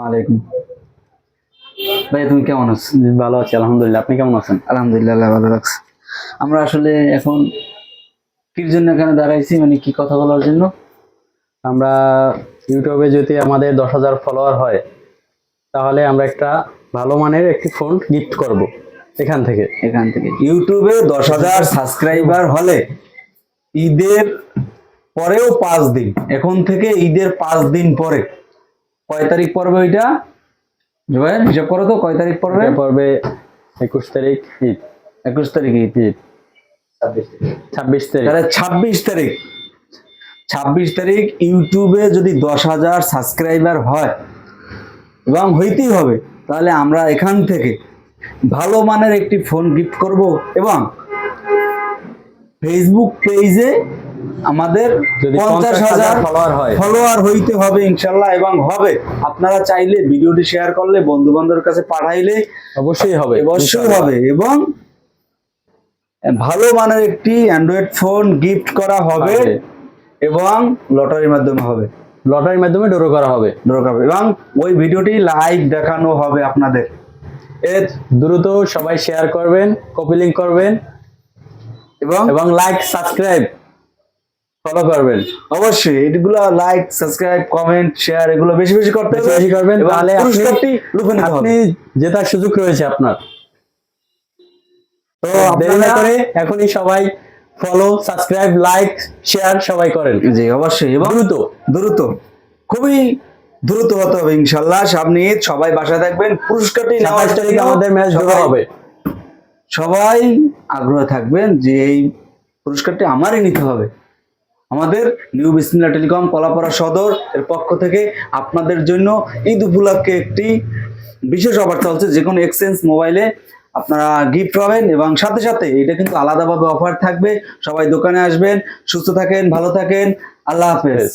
আলাইকুম। ভাই তুমি কেমন আছো? জি, ভালো আছি আলহামদুলিল্লাহ। আপনি কেমন আছেন? আলহামদুলিল্লাহ, আল্লাহ ভালো রাখছে। আমরা আসলে এখন কির জন্য এখানে দাঁড়াইছি, মানে কি কথা বলার জন্য? আমরা ইউটিউবে যদি আমাদের 10,000 ফলোয়ার হয় তাহলে আমরা একটা ভালো মানের একটি ফোন গিফট করব এখান থেকে। ইউটিউবে 10,000 সাবস্ক্রাইবার হলে ঈদের পরেও 5 দিন, এখন থেকে ঈদের 5 দিন পরে কয় তারিখ পড়বে ওইটা? জুবাইর হিসাব করো তো, কয় তারিখ পড়বে? এটা পড়বে 21 তারিখ ঈদ। 21 তারিখ ঈদ। 26 তারিখ। তাহলে 26 তারিখ ইউটিউবে যদি 10,000 সাবস্ক্রাইবার হয় এবং হইতেই হবে, তাহলে আমরা এখান থেকে ভালো মানের একটি ফোন গিফট করব এবং ফেসবুক পেজে আমাদের যদি 50,000 ফলোয়ার হইতে হবে ইনশাল্লাহ, এবং হবে। আপনারা চাইলে ভিডিওটি শেয়ার করলে, বন্ধু বান্ধবের কাছে পাঠাইলে অবশ্যই হবে, এবং ভালো মানের একটি অ্যান্ড্রয়েড ফোন গিফট করা হবে এবং লটারির মাধ্যমে হবে। লটারির মাধ্যমে ড্র করা হবে এবং ওই ভিডিওটি লাইভ দেখানো হবে আপনাদের। এর দ্রুত সবাই শেয়ার করবেন, কপি লিংক করবেন এবং লাইক সাবস্ক্রাইব ফলো করবেন। অবশ্যই এগুলো লাইক সাবস্ক্রাইব কমেন্ট শেয়ার এগুলো বেশি বেশি করতে হবে, বেশি করবেন, তাহলে আপনি জেতার সুযোগ রয়েছে আপনার। তো দেরি না করে এখনই সবাই ফলো সাবস্ক্রাইব লাইক শেয়ার সবাই করেন। জি অবশ্যই, এবং দ্রুত খুবই দ্রুত হতে হবে ইনশাল্লাহ। সামনে ঈদ, সবাই বাসায় থাকবেন। পুরস্কারটি নেওয়ার তারিখ আমাদের ম্যাচ ড্র হবে। সবাই আগ্রহ থাকবেন যে এই পুরস্কারটি আমারই নিতে হবে। আমাদের নিউ বিসমিল্লাহ টেলিকম কলাপাড়া সদর এর পক্ষ থেকে আপনাদের জন্য ঈদ উপলক্ষে একটি বিশেষ অফার চলছে। যে কোনো এক্সচেঞ্জ মোবাইলে আপনারা গিফট পাবেন এবং সাথে সাথে এটা কিন্তু আলাদাভাবে অফার থাকবে। সবাই দোকানে আসবেন। সুস্থ থাকেন, ভালো থাকেন, আল্লাহ হাফেজ।